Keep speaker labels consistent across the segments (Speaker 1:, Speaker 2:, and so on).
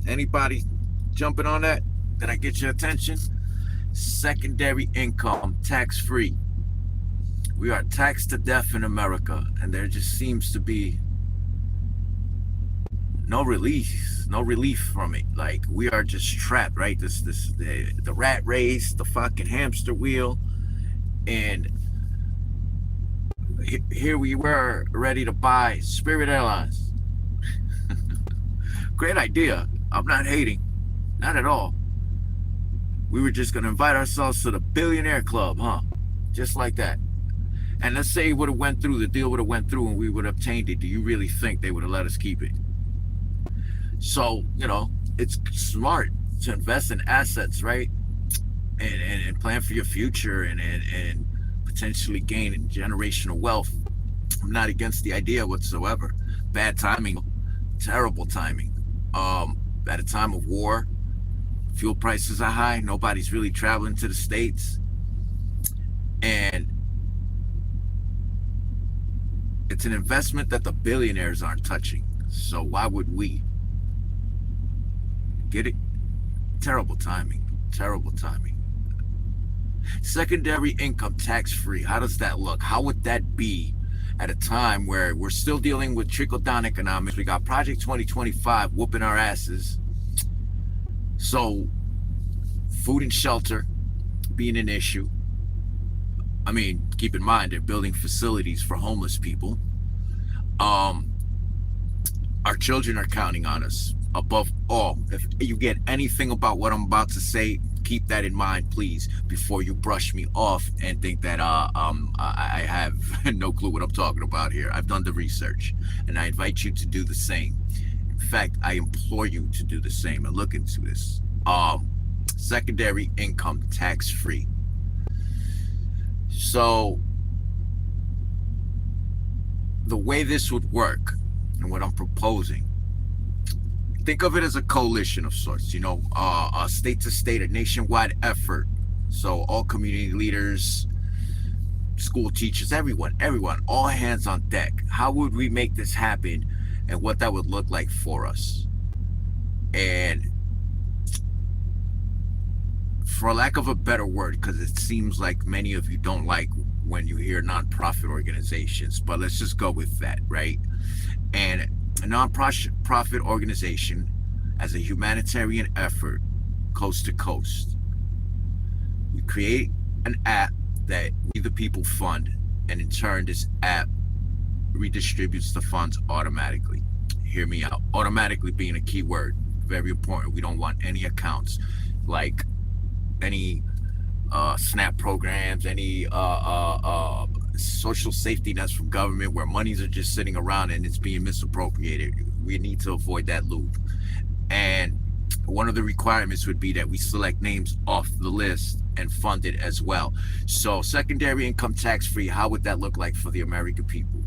Speaker 1: Anybody jumping on that? Did I get your attention? Secondary income, tax-free. We are taxed to death in America, and there just seems to be no relief from it. Like we are just trapped, right? The rat race, the fucking hamster wheel, and here we were ready to buy Spirit Airlines. Great idea. I'm not hating, not at all. We were just gonna invite ourselves to the billionaire club, huh? Just like that. And let's say it would have went through, the deal would have went through, and we would have obtained it. Do you really think they would have let us keep it? So, it's smart to invest in assets, right? And plan for your future and potentially gain generational wealth. I'm not against the idea whatsoever. Bad timing, terrible timing. At a time of war, fuel prices are high. Nobody's really traveling to the States. And it's an investment that the billionaires aren't touching. So why would we? Get it? Terrible timing. Terrible timing. Secondary income tax-free. How does that look? How would that be at a time where we're still dealing with trickle-down economics? We got Project 2025 whooping our asses. So food and shelter being an issue. I mean, keep in mind, they're building facilities for homeless people. Our children are counting on us. Above all, if you get anything about what I'm about to say, keep that in mind, please, before you brush me off and think that I have no clue what I'm talking about here. I've done the research, and I invite you to do the same. In fact, I implore you to do the same and look into this. Secondary income tax-free. So the way this would work and what I'm proposing, think of it as a coalition of sorts, a state to state, a nationwide effort. So all community leaders, school teachers, everyone, all hands on deck. How would we make this happen and what that would look like for us? And for lack of a better word, because it seems like many of you don't like when you hear nonprofit organizations, but let's just go with that, right? And a nonprofit organization as a humanitarian effort, coast to coast. We create an app that we the people fund, and in turn this app redistributes the funds automatically. Hear me out. Automatically being a key word, very important. We don't want any accounts like any SNAP programs, any social safety nets from government where monies are just sitting around and it's being misappropriated. We need to avoid that loop. And one of the requirements would be that we select names off the list and fund it as well. So secondary income tax-free, how would that look like for the American people?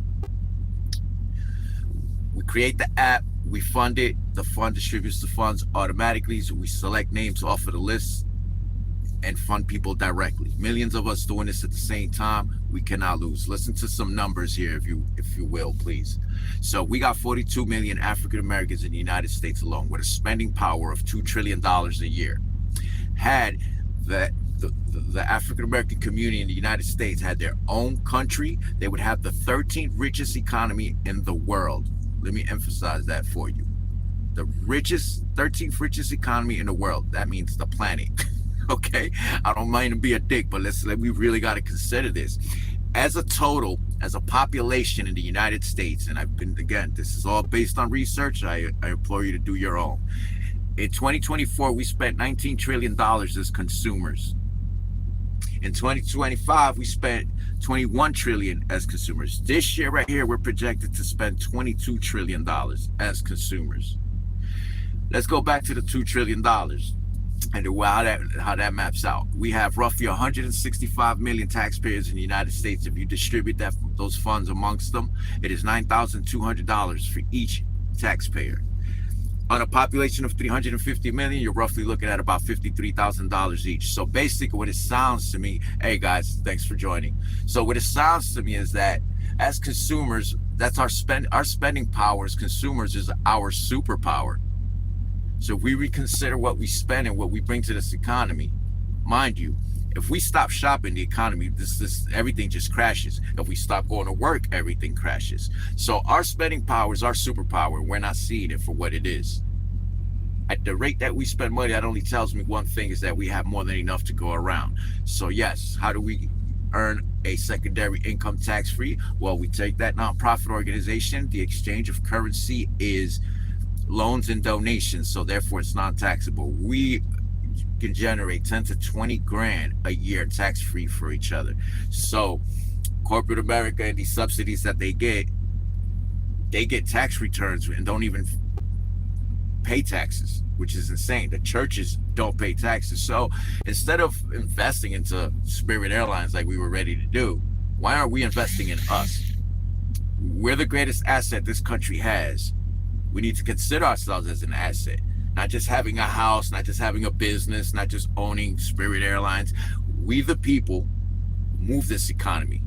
Speaker 1: We create the app, we fund it, the fund distributes the funds automatically, so we select names off of the list and fund people directly. Millions of us doing this at the same time. We cannot lose. Listen to some numbers here, if you will, please. So we got 42 million African Americans in the United States alone, with a spending power of $2 trillion a year. Had the African American community in the United States had their own country, they would have the 13th richest economy in the world. Let me emphasize that for you. The 13th richest economy in the world. That means the planet. Okay, I don't mind to be a dick, but we really got to consider this. As a total, as a population in the United States, and again, this is all based on research. I implore you to do your own. In 2024, we spent $19 trillion as consumers. In 2025, we spent $21 trillion as consumers. This year right here, we're projected to spend $22 trillion as consumers. Let's go back to the $2 trillion. And how that maps out. We have roughly 165 million taxpayers in the United States. If you distribute those funds amongst them, it is $9,200 for each taxpayer. On a population of 350 million, you're roughly looking at about $53,000 each. So basically what it sounds to me, hey guys, thanks for joining. So what it sounds to me is that as consumers, that's our spending power as consumers is our superpower. So if we reconsider what we spend and what we bring to this economy, mind you, if we stop shopping, the economy, this everything just crashes. If we stop going to work, everything crashes. So our spending power is our superpower. We're not seeing it for what it is. At the rate that we spend money, that only tells me one thing, is that we have more than enough to go around. So yes, how do we earn a secondary income tax free? Well, we take that nonprofit organization. The exchange of currency is loans and donations, so therefore it's non-taxable. We can generate 10 to 20 grand a year tax free for each other. So corporate America and these subsidies that they get tax returns and don't even pay taxes, which is insane. The churches don't pay taxes. So instead of investing into Spirit Airlines like we were ready to do, why aren't we investing in us? We're the greatest asset this country has. We need to consider ourselves as an asset, not just having a house, not just having a business, not just owning Spirit Airlines. We the people move this economy.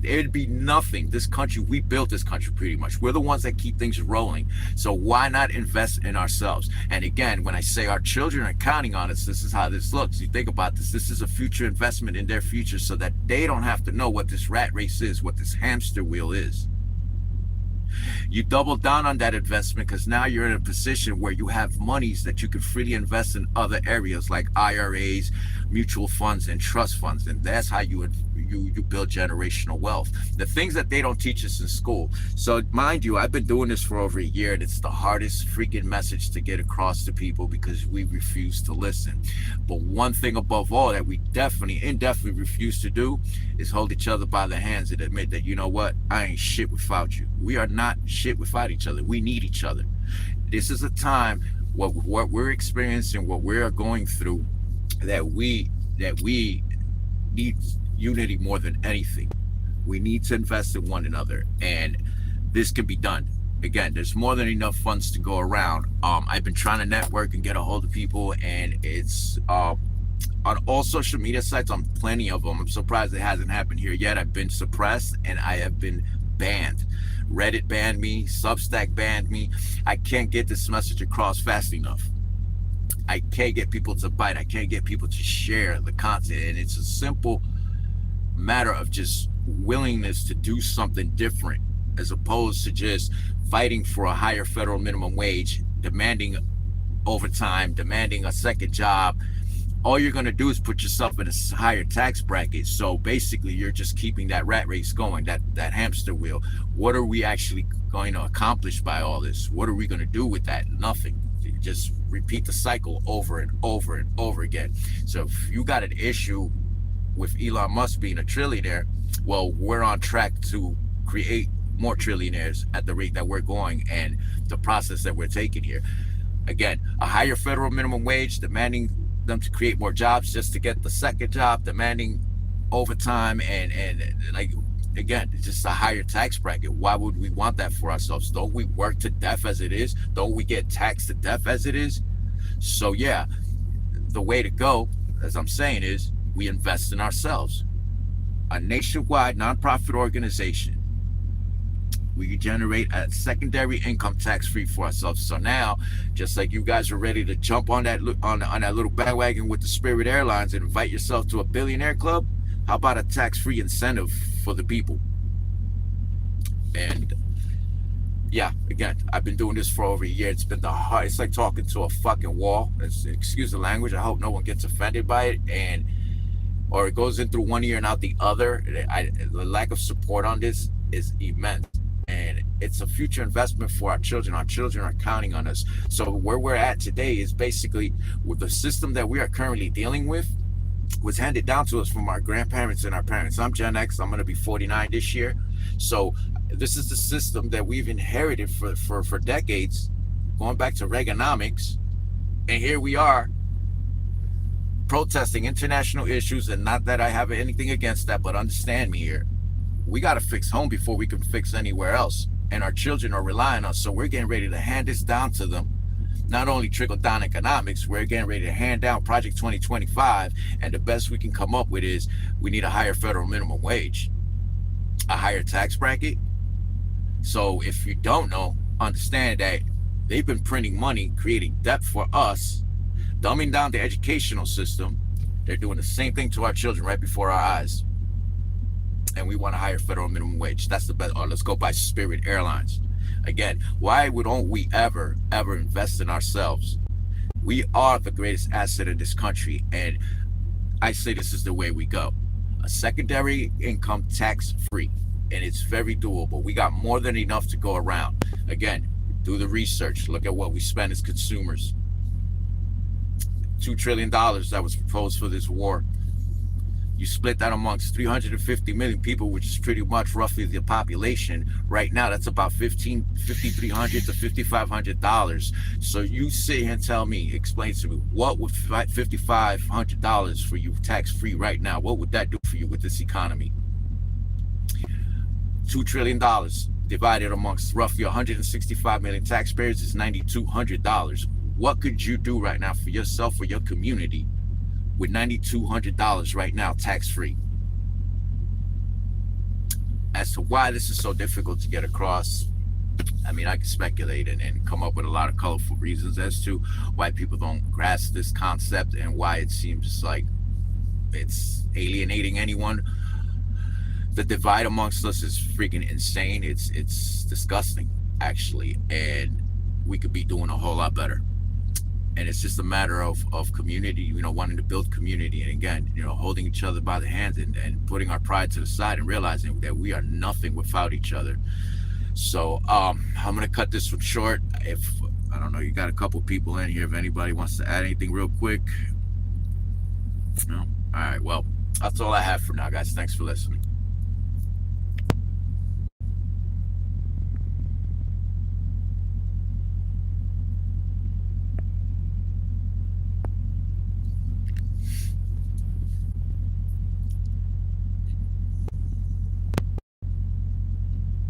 Speaker 1: It'd be nothing. This country, we built this country pretty much. We're the ones that keep things rolling. So why not invest in ourselves? And again, when I say our children are counting on us, this is how this looks. You think about this. This is a future investment in their future so that they don't have to know what this rat race is, what this hamster wheel is. You double down on that investment because now you're in a position where you have monies that you can freely invest in other areas like IRAs, mutual funds, and trust funds. And that's how you build generational wealth. The things that they don't teach us in school. So mind you, I've been doing this for over a year, and it's the hardest freaking message to get across to people because we refuse to listen. But one thing above all that we indefinitely refuse to do is hold each other by the hands and admit that, you know what, I ain't shit without you. We are not shit without each other. We need each other. This is a time, what we're experiencing, what we're going through, that we need unity more than anything. We need to invest in one another, and this can be done. Again, there's more than enough funds to go around. I've been trying to network and get a hold of people, and it's on all social media sites, on plenty of them. I'm surprised it hasn't happened here yet. I've been suppressed and I have been banned. Reddit banned me, Substack banned me. I can't get this message across fast enough. I can't get people to bite. I can't get people to share the content. And it's a simple matter of just willingness to do something different, as opposed to just fighting for a higher federal minimum wage, demanding overtime, demanding a second job. All you're going to do is put yourself in a higher tax bracket. So basically you're just keeping that rat race going, that hamster wheel. What are we actually going to accomplish by all this? What are we going to do with that? Nothing. You just repeat the cycle over and over and over again. So if you got an issue with Elon Musk being a trillionaire, well, we're on track to create more trillionaires at the rate that we're going and the process that we're taking here. Again, a higher federal minimum wage, demanding them to create more jobs just to get the second job, demanding overtime, and like, again, it's just a higher tax bracket. Why would we want that for ourselves? Don't we work to death as it is? Don't we get taxed to death as it is? So yeah, the way to go, as I'm saying, is we invest in ourselves. A nationwide nonprofit organization. We generate a secondary income tax-free for ourselves. So now, just like you guys are ready to jump on that little bandwagon with the Spirit Airlines and invite yourself to a billionaire club, how about a tax-free incentive for the people? And yeah, again, I've been doing this for over a year. It's been it's like talking to a fucking wall. Excuse the language. I hope no one gets offended by it, or it goes in through one ear and out the other. The lack of support on this is immense. And it's a future investment for our children. Our children are counting on us. So where we're at today is basically with the system that we are currently dealing with was handed down to us from our grandparents and our parents. I'm Gen X. I'm going to be 49 this year. So this is the system that we've inherited for decades, going back to Reaganomics. And here we are protesting international issues. And not that I have anything against that, but understand me here. We got to fix home before we can fix anywhere else. And our children are relying on us. So we're getting ready to hand this down to them. Not only trickle down economics, we're getting ready to hand down Project 2025. And the best we can come up with is we need a higher federal minimum wage, a higher tax bracket. So if you don't know, understand that They've been printing money, creating debt for us, dumbing down the educational system. They're doing the same thing to our children right before our eyes. And we want a higher federal minimum wage. That's the best. Or let's go by Spirit Airlines. Again, why don't we ever invest in ourselves? We are the greatest asset in this country, and I say this is the way we go. A secondary income tax free, and it's very doable. We got more than enough to go around. Again, do the research. Look at what we spend as consumers. $2 trillion that was proposed for this war. You split that amongst 350 million people, which is pretty much roughly the population. Right now, that's about $5,300 to $5,500. So you sit here and tell me, explain to me, what would $5,500 for you tax-free right now? What would that do for you with this economy? $2 trillion divided amongst roughly 165 million taxpayers is $9,200. What could you do right now for yourself or your community with $9,200 right now, tax-free? As to why this is so difficult to get across, I mean, I can speculate and come up with a lot of colorful reasons as to why people don't grasp this concept and why it seems like it's alienating anyone. The divide amongst us is freaking insane. It's disgusting, actually, and we could be doing a whole lot better. And it's just a matter of community, you know, wanting to build community. And again, you know, holding each other by the hands and putting our pride to the side and realizing that we are nothing without each other. So I'm going to cut this one short. If, I don't know, you got a couple people in here. If anybody wants to add anything real quick. No? All right. Well, that's all I have for now, guys. Thanks for listening.